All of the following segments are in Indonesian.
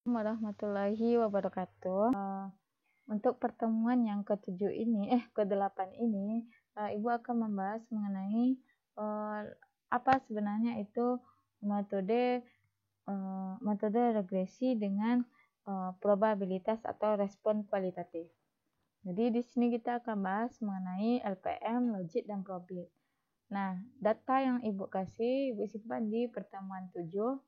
Warahmatullahi wabarakatuh. Untuk pertemuan yang ke-8 ini, Ibu akan membahas mengenai apa sebenarnya itu metode regresi dengan probabilitas atau respon kualitatif. Jadi di sini kita akan bahas mengenai LPM, logit, dan probit. Nah, data yang Ibu kasih, Ibu simpan di pertemuan 7.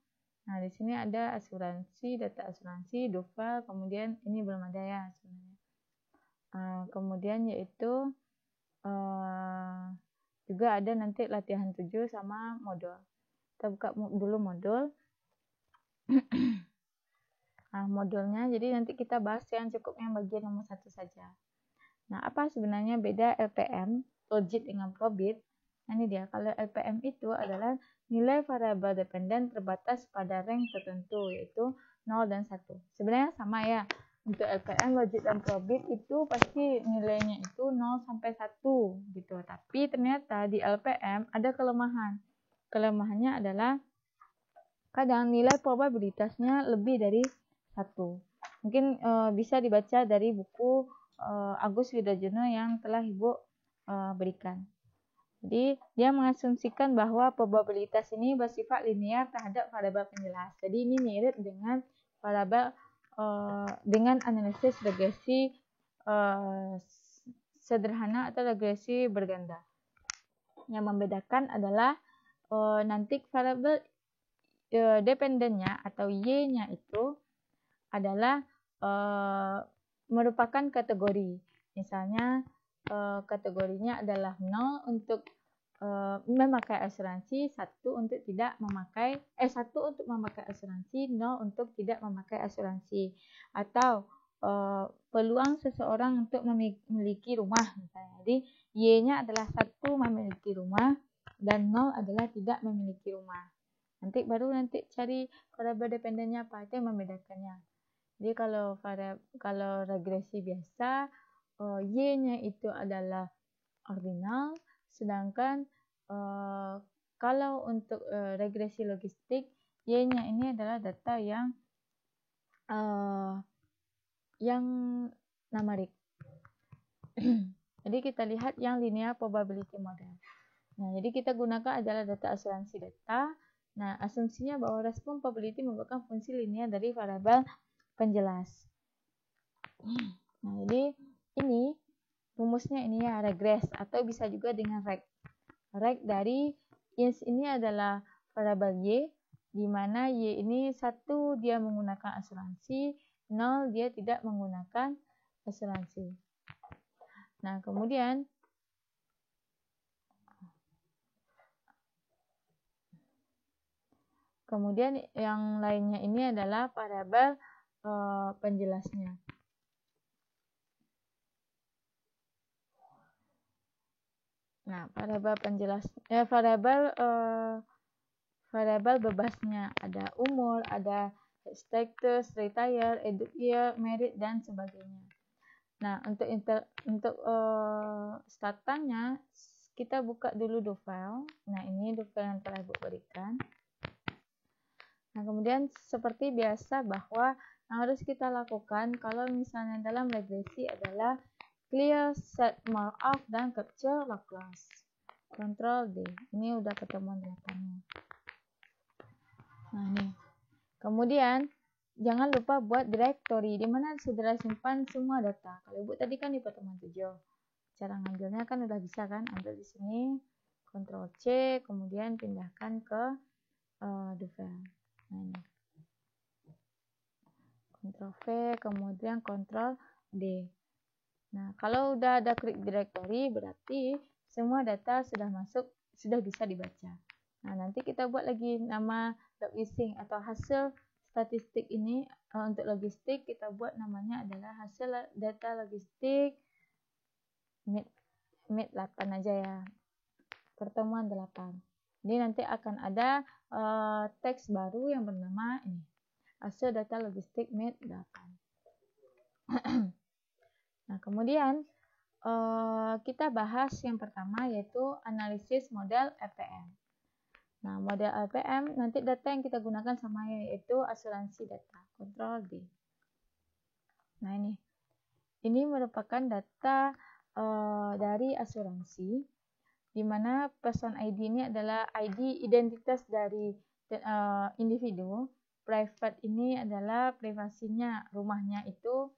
Nah, di sini ada asuransi, data asuransi, Duval, kemudian ini belum ada ya sebenarnya. Kemudian yaitu juga ada nanti latihan 7 sama modul. Kita buka dulu modul. Nah, modulnya, jadi nanti kita bahas yang cukup yang bagian nomor 1 saja. Nah, apa sebenarnya beda LPM, logit dengan probit? Nah, ini dia. Kalau LPM itu adalah nilai variabel dependen terbatas pada rank tertentu, yaitu 0 dan 1. Sebenarnya sama ya. Untuk LPM, logit, dan probit itu pasti nilainya itu 0 sampai 1 gitu. Tapi ternyata di LPM ada kelemahan. Kelemahannya adalah kadang nilai probabilitasnya lebih dari 1. Mungkin bisa dibaca dari buku Agus Widojono yang telah Ibu berikan. Jadi, dia mengasumsikan bahwa probabilitas ini bersifat linear terhadap variabel penjelas. Jadi, ini mirip dengan variabel dengan analisis regresi sederhana atau regresi berganda. Yang membedakan adalah nanti variabel dependennya atau Y-nya itu adalah merupakan kategori. Misalnya kategorinya adalah 0 untuk memakai asuransi, 1 untuk tidak memakai 1 untuk memakai asuransi, 0 untuk tidak memakai asuransi. Atau peluang seseorang untuk memiliki rumah misalnya. Jadi Y-nya adalah 1 memiliki rumah dan 0 adalah tidak memiliki rumah. Nanti cari variabel dependennya apa, itu yang membedakannya. Jadi kalau regresi biasa, Y-nya itu adalah ordinal, sedangkan kalau untuk regresi logistik, Y-nya ini adalah data yang numerik. Jadi kita lihat yang linear probability model. Nah, jadi kita gunakan adalah data asuransi data. Nah, asumsinya bahwa respon probability merupakan fungsi linear dari variabel penjelas. Nah, jadi ini rumusnya ini ya, regres atau bisa juga dengan reg. Reg dari ini adalah variabel Y, di mana Y ini 1 dia menggunakan asuransi, 0 dia tidak menggunakan asuransi. Nah, kemudian yang lainnya ini adalah variabel penjelasnya. Nah, variabel bebasnya ada umur, ada status, retire, year, merit, dan sebagainya. Nah, untuk startanya kita buka dulu Duval. Nah, ini Duval yang telah Ibu berikan. Nah, kemudian seperti biasa bahwa yang harus kita lakukan kalau misalnya dalam regresi adalah clear, set, markup, dan capture Laplace. Ctrl D. Ini udah pertemuan 8-nya. Nah, ini. Kemudian jangan lupa buat directory di mana saudara simpan semua data. Kalau Ibu tadi kan di pertemuan 7. Cara ngambilnya kan udah bisa kan? Ambil di sini, Ctrl C, kemudian pindahkan ke Duval. Nah, ini. Ctrl V, kemudian Ctrl D. Nah, kalau udah ada klik directory, berarti semua data sudah bisa dibaca. Nah, nanti kita buat lagi nama logistik atau hasil statistik ini. Untuk logistik, kita buat namanya adalah hasil data logistik MIT 8 aja ya. Pertemuan 8. Jadi nanti akan ada teks baru yang bernama ini. Hasil data logistik MIT 8. Nah, kemudian kita bahas yang pertama yaitu analisis model LPM. Nah, model LPM nanti data yang kita gunakan sama yaitu asuransi data, Ctrl D. Nah, ini merupakan data dari asuransi, di mana person ID ini adalah ID identitas dari individu. Private ini adalah privasinya, rumahnya itu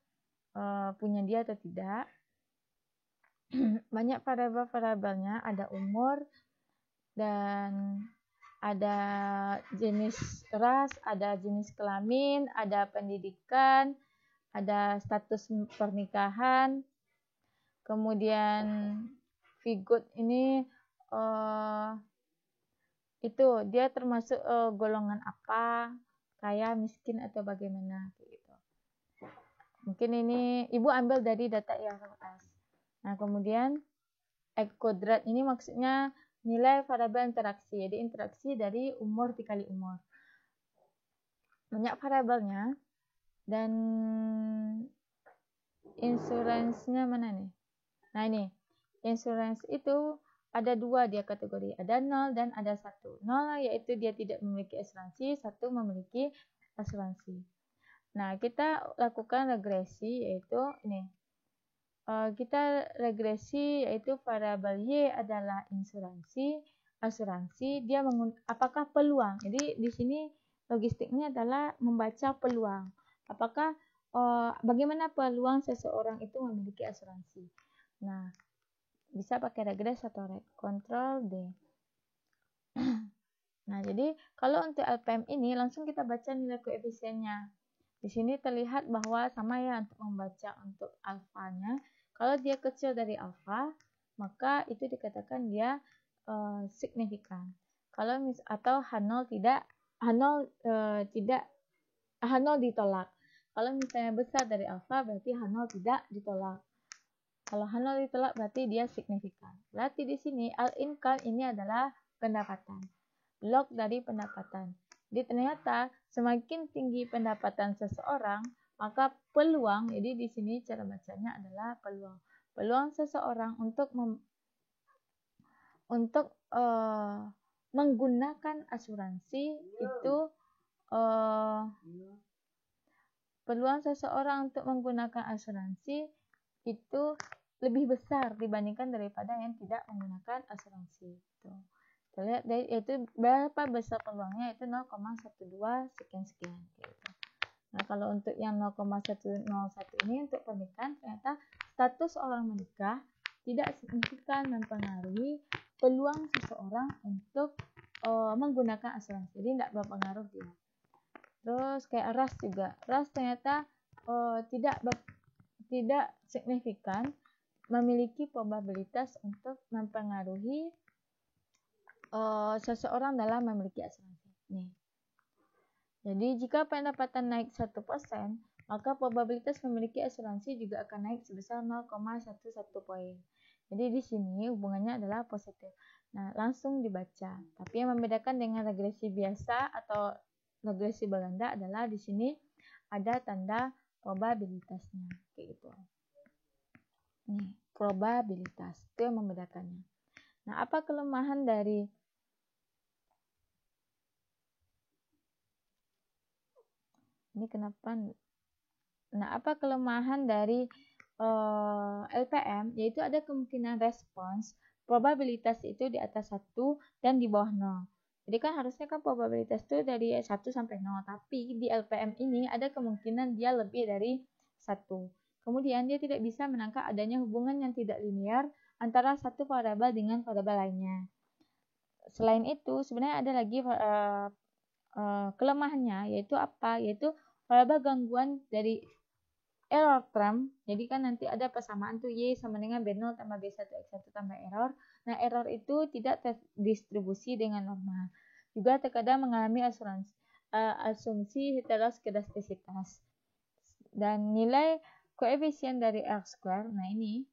punya dia atau tidak. Banyak variabel-variabelnya, ada umur, dan ada jenis ras, ada jenis kelamin, ada pendidikan, ada status pernikahan, kemudian Figut ini itu dia termasuk golongan apa, kaya, miskin, atau bagaimana gitu. Mungkin ini ibu ambil dari data IFRS. Nah, kemudian X kuadrat ini maksudnya nilai variabel interaksi. Jadi interaksi dari umur dikali umur. Banyak variabelnya. Dan insurance-nya mana nih? Nah, ini insurance itu ada dua dia kategori, ada 0 dan ada 1. 0 yaitu dia tidak memiliki asuransi, 1 memiliki asuransi. Nah, kita lakukan regresi yaitu ini. Kita regresi yaitu variabel Y adalah asuransi, dia apakah peluang. Jadi di sini logistiknya adalah membaca peluang. Apakah bagaimana peluang seseorang itu memiliki asuransi. Nah, bisa pakai regres atau Ctrl D. Nah, jadi kalau untuk LPM ini langsung kita baca nilai koefisiennya. Di sini terlihat bahwa sama ya untuk membaca untuk alfanya. Kalau dia kecil dari alfa, maka itu dikatakan dia signifikan. Kalau atau H0 ditolak. Kalau misalnya besar dari alfa, berarti H0 tidak ditolak. Kalau H0 ditolak, berarti dia signifikan. Berarti di sini all-income ini adalah pendapatan. Log dari pendapatan. Jadi ternyata semakin tinggi pendapatan seseorang, maka peluang, jadi di sini cara bacanya adalah peluang. Peluang seseorang untuk menggunakan asuransi itu peluang seseorang untuk menggunakan asuransi itu lebih besar dibandingkan daripada yang tidak menggunakan asuransi. Kita lihat itu berapa besar peluangnya, itu 0,12 sekian-sekian gitu. Nah, kalau untuk yang 0,101 ini untuk pernikahan, ternyata status orang menikah tidak signifikan mempengaruhi peluang seseorang untuk menggunakan asuransi. Jadi tidak berpengaruh dia. Terus kayak ras juga. Ras ternyata tidak signifikan memiliki probabilitas untuk mempengaruhi seseorang dalam memiliki asuransi. Nih. Jadi jika pendapatan naik 1%, maka probabilitas memiliki asuransi juga akan naik sebesar 0,11 poin. Jadi di sini hubungannya adalah positif. Nah, langsung dibaca. Tapi yang membedakan dengan regresi biasa atau regresi berganda adalah di sini ada tanda probabilitasnya, kayak gitu. Nih, probabilitas itu yang membedakannya. Nah, apa kelemahan dari apa kelemahan dari LPM? Yaitu ada kemungkinan respons probabilitas itu di atas 1 dan di bawah 0. Jadi kan harusnya kan probabilitas itu dari 1 sampai 0, tapi di LPM ini ada kemungkinan dia lebih dari 1. Kemudian dia tidak bisa menangkap adanya hubungan yang tidak linear antara satu variabel dengan variabel lainnya. Selain itu, sebenarnya ada lagi kelemahannya, yaitu apa? Yaitu variabel gangguan dari error term. Jadi kan nanti ada persamaan tuh Y sama dengan B0 tambah B1 X1 tambah error. Nah, error itu tidak terdistribusi dengan normal. Juga terkadang mengalami asumsi heteroskedastisitas. Dan nilai koefisien dari R-square, nah ini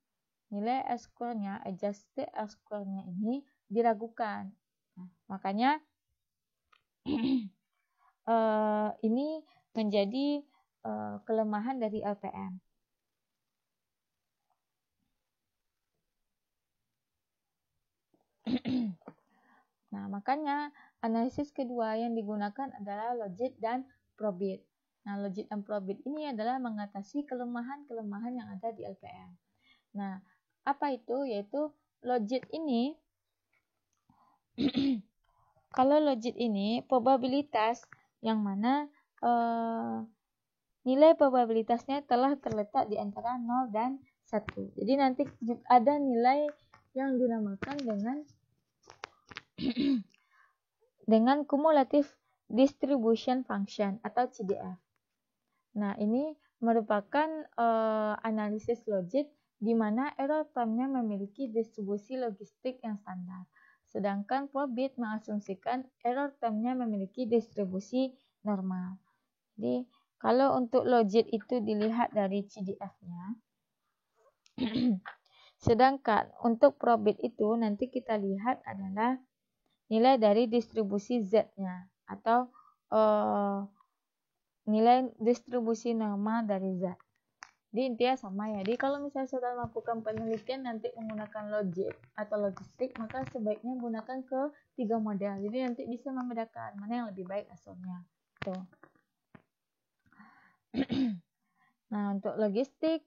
nilai R-square-nya, adjusted R-square-nya ini diragukan. Nah, makanya ini menjadi kelemahan dari LPM. Nah, makanya analisis kedua yang digunakan adalah logit dan probit. Nah, logit dan probit ini adalah mengatasi kelemahan-kelemahan yang ada di LPM. Nah, apa itu? Yaitu logit ini, kalau logit ini probabilitas yang mana nilai probabilitasnya telah terletak di antara 0 dan 1. Jadi nanti ada nilai yang dinamakan dengan cumulative distribution function atau CDF. Nah, ini merupakan analisis logit di mana error termnya memiliki distribusi logistik yang standar. Sedangkan probit mengasumsikan error termnya memiliki distribusi normal. Jadi, kalau untuk logit itu dilihat dari CDF-nya, sedangkan untuk probit itu nanti kita lihat adalah nilai dari distribusi Z-nya atau nilai distribusi normal dari Z. Jadi intinya sama ya. Jadi kalau misalnya sudah melakukan penelitian nanti menggunakan logit atau logistik, maka sebaiknya gunakan ke 3 model. Jadi nanti bisa membedakan mana yang lebih baik hasilnya. Tuh. Nah, untuk logistik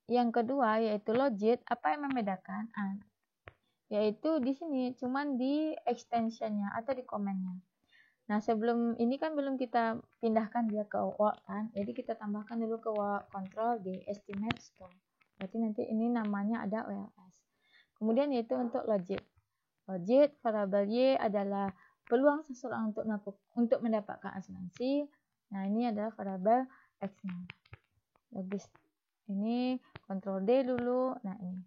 yang kedua yaitu logit, apa yang membedakan? Yaitu di sini cuman di extensionnya atau di komennya. Nah, sebelum ini kan belum kita pindahkan dia ke work kan. Jadi kita tambahkan dulu ke work control di estimate store. Berarti nanti ini namanya ada OLS. Kemudian yaitu untuk logit. Logit variabel Y adalah peluang seseorang untuk mendapatkan asuransi. Nah, ini adalah variabel X-nya. Logis. Ini kontrol D dulu. Nah, ini.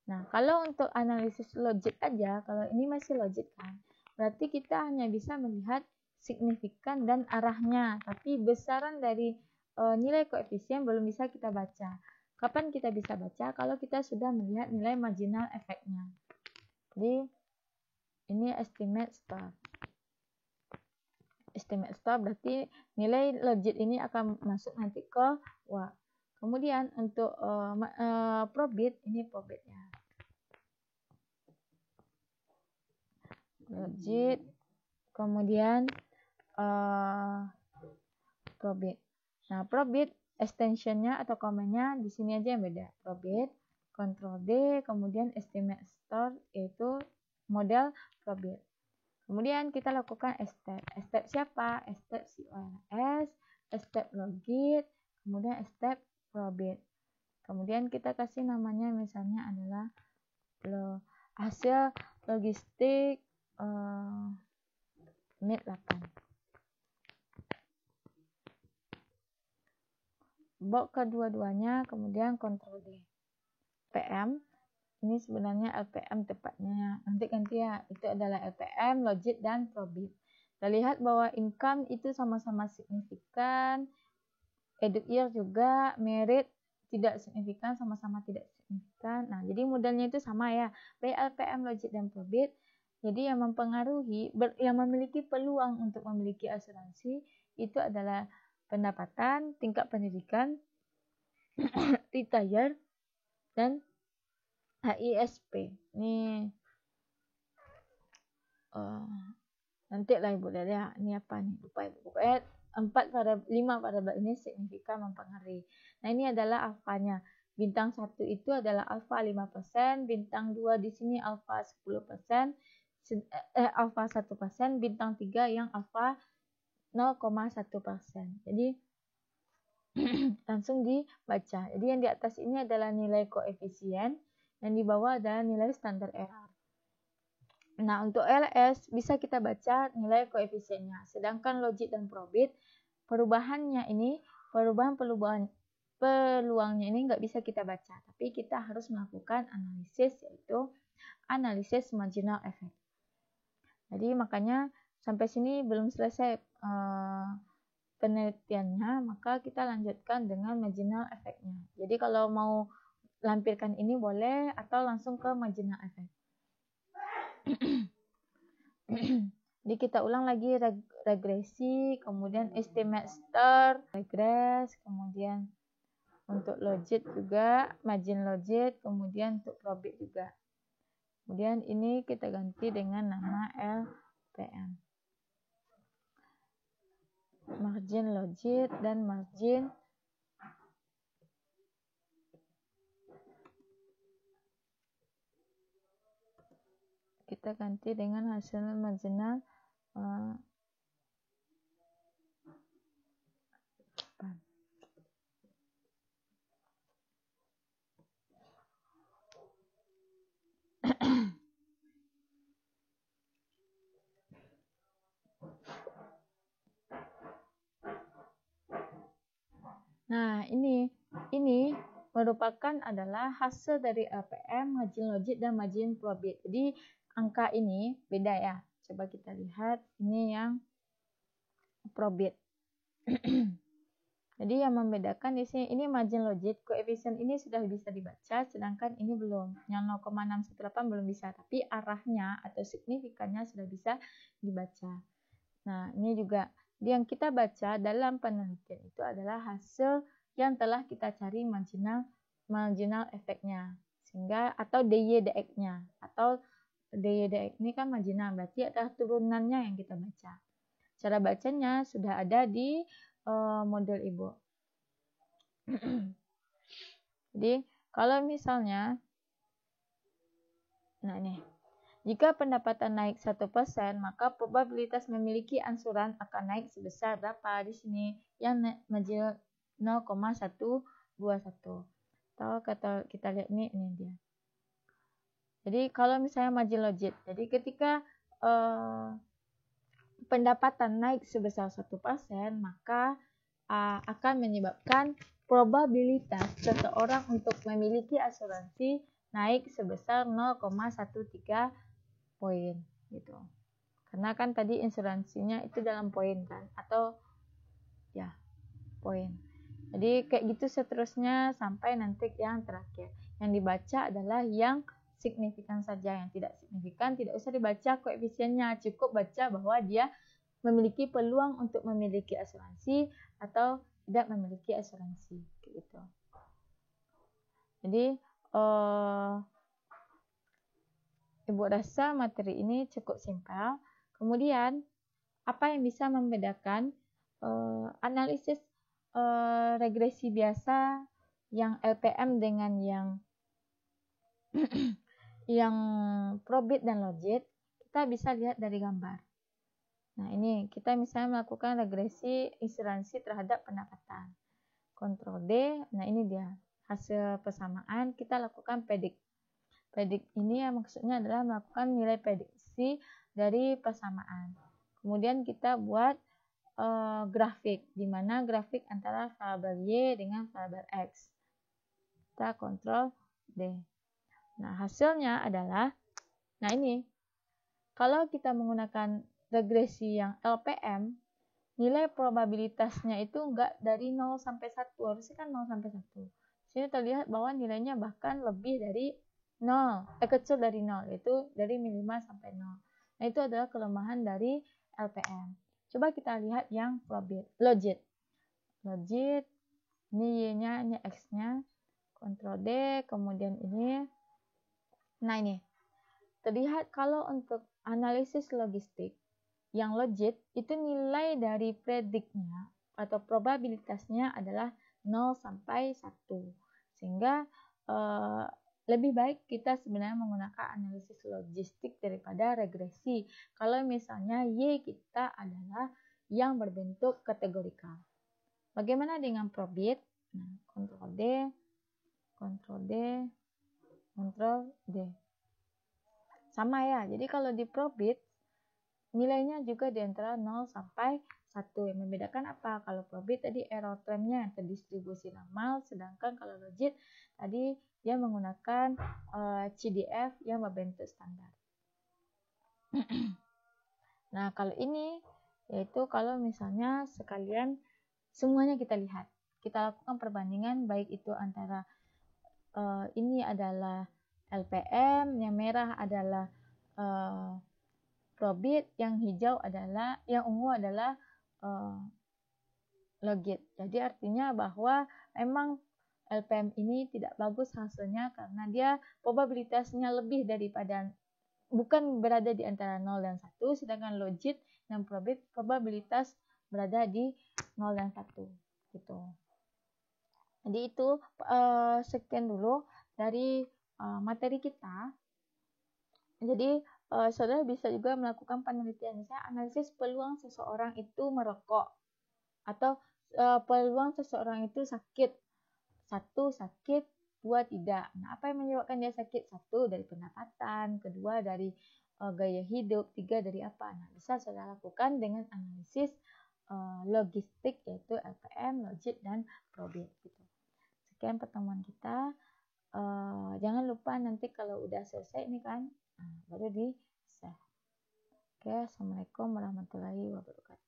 Nah, kalau untuk analisis logit aja, kalau ini masih logit kan, berarti kita hanya bisa melihat signifikan dan arahnya. Tapi besaran dari nilai koefisien belum bisa kita baca. Kapan kita bisa baca? Kalau kita sudah melihat nilai marginal efeknya. Jadi, ini estimate star. Estimate star berarti nilai logit ini akan masuk nanti ke WA. Kemudian untuk probit, ini probitnya. Logit, kemudian probit. Nah, probit extensionnya atau komennya di sini aja yang beda. Probit, Ctrl D, kemudian estimate star yaitu model probit. Kemudian kita lakukan step. Step siapa? Step COLS, step logit, kemudian step probit. Kemudian kita kasih namanya misalnya adalah hasil logistik menit 8. Bawa kedua-duanya, kemudian Ctrl D. PM, ini sebenarnya LPM tepatnya. Nanti ganti ya, itu adalah LPM, logit, dan probit. Kita lihat bahwa income itu sama-sama signifikan, edit year juga, merit tidak signifikan, sama-sama tidak signifikan. Nah, jadi modelnya itu sama ya, baik LPM, logit, dan probit. Jadi yang mempengaruhi, yang memiliki peluang untuk memiliki asuransi itu adalah pendapatan, tingkat pendidikan, retire, dan HISP. Ini nanti lah Ibu lihat ya. Ini apa nih? Lupa Ibu. Pokoknya 5 variabel ini signifikan mempengaruhi. Nah, ini adalah alfanya. Bintang 1 itu adalah alfa 5%, bintang 2 di sini alfa 10%, alfa 1%, bintang 3 yang alfa 0,1%. Jadi langsung dibaca. Jadi yang di atas ini adalah nilai koefisien, yang di bawah adalah nilai standar error. Nah, untuk LS bisa kita baca nilai koefisiennya. Sedangkan logit dan probit, perubahannya ini, peluangnya ini nggak bisa kita baca. Tapi kita harus melakukan analisis, yaitu analisis marginal effect. Jadi makanya sampai sini belum selesai penelitiannya, maka kita lanjutkan dengan marginal effect-nya. Jadi kalau mau lampirkan ini boleh atau langsung ke marginal effect. Jadi kita ulang lagi regresi, kemudian estimate star, regress, kemudian untuk logit juga, margin logit, kemudian untuk probit juga. Kemudian ini kita ganti dengan nama LPM. Margin logit dan margin kita ganti dengan hasil marginal Nah, ini merupakan adalah hasil dari LPM, margin logit, dan margin probit. Jadi, angka ini beda ya. Coba kita lihat, ini yang probit. Jadi, yang membedakan di sini, ini margin logit, koefisien ini sudah bisa dibaca, sedangkan ini belum. Yang 0,618 belum bisa, tapi arahnya atau signifikannya sudah bisa dibaca. Nah, ini juga yang kita baca dalam penelitian itu adalah hasil yang telah kita cari marginal efeknya, sehingga atau DY/dx-nya, atau DY/dx ini kan marginal, berarti adalah turunannya yang kita baca. Cara bacanya sudah ada di model Ibu. Jadi, kalau misalnya, nah ini, jika pendapatan naik 1%, maka probabilitas memiliki angsuran akan naik sebesar berapa? Di sini yang margin 0,121. Atau kita lihat ini dia. Jadi kalau misalnya margin logit, jadi ketika pendapatan naik sebesar 1%, maka akan menyebabkan probabilitas seseorang untuk memiliki asuransi naik sebesar 0,13 poin gitu. Karena kan tadi insuransinya itu dalam poin kan, atau ya poin. Jadi kayak gitu seterusnya sampai nanti yang terakhir. Yang dibaca adalah yang signifikan saja, yang tidak signifikan tidak usah dibaca koefisiennya, cukup baca bahwa dia memiliki peluang untuk memiliki asuransi atau tidak memiliki asuransi gitu. Jadi Ibu rasa materi ini cukup simpel. Kemudian, apa yang bisa membedakan analisis regresi biasa yang LPM dengan yang yang probit dan logit, kita bisa lihat dari gambar. Nah, ini kita misalnya melakukan regresi asuransi terhadap pendapatan. Ctrl D, nah ini dia hasil persamaan, kita lakukan predik. Predik ini ya maksudnya adalah melakukan nilai prediksi dari persamaan. Kemudian kita buat grafik, di mana grafik antara variabel Y dengan variabel X. Kita Ctrl D. Nah, hasilnya adalah, nah ini, kalau kita menggunakan regresi yang LPM, nilai probabilitasnya itu enggak dari 0 sampai 1, harusnya kan 0 sampai 1. Sini terlihat bahwa nilainya bahkan lebih dari 0, kecil dari 0, yaitu dari 5 sampai 0. Nah, itu adalah kelemahan dari LPM. Coba kita lihat yang logit. Logit, ini Y-nya, ini X-nya. Ctrl D, kemudian ini. Nah, ini. Terlihat kalau untuk analisis logistik, yang logit itu nilai dari prediknya atau probabilitasnya adalah 0 sampai 1. Sehingga lebih baik kita sebenarnya menggunakan analisis logistik daripada regresi. Kalau misalnya Y kita adalah yang berbentuk kategorikal. Bagaimana dengan probit? Nah, Ctrl D, Ctrl D, Ctrl D. Sama ya, jadi kalau di probit, nilainya juga di antara 0 sampai 1. Yang membedakan apa? Kalau probit tadi error termnya terdistribusi normal, sedangkan kalau logit tadi dia menggunakan CDF yang berbentuk standar. Nah, kalau ini yaitu kalau misalnya sekalian semuanya kita lihat. Kita lakukan perbandingan baik itu antara ini adalah LPM, yang merah adalah probit, yang hijau adalah, yang ungu adalah logit. Jadi artinya bahwa memang LPM ini tidak bagus hasilnya karena dia probabilitasnya lebih daripada, bukan berada di antara 0 dan 1, sedangkan logit dan probit probabilitas berada di 0 dan 1 gitu. Jadi itu sekian dulu dari materi kita. Jadi saudara bisa juga melakukan penelitian, misalnya analisis peluang seseorang itu merokok atau peluang seseorang itu sakit. 1 sakit, 2 tidak. Nah, apa yang menyebabkan dia sakit? 1 dari pendapatan, kedua dari gaya hidup, 3 dari apa? Nah, bisa saudara lakukan dengan analisis logistik, yaitu LPM, logit, dan probit gitu. Sekian pertemuan kita. Jangan lupa nanti kalau udah selesai ini kan, baru di share. Oke, assalamualaikum warahmatullahi wabarakatuh.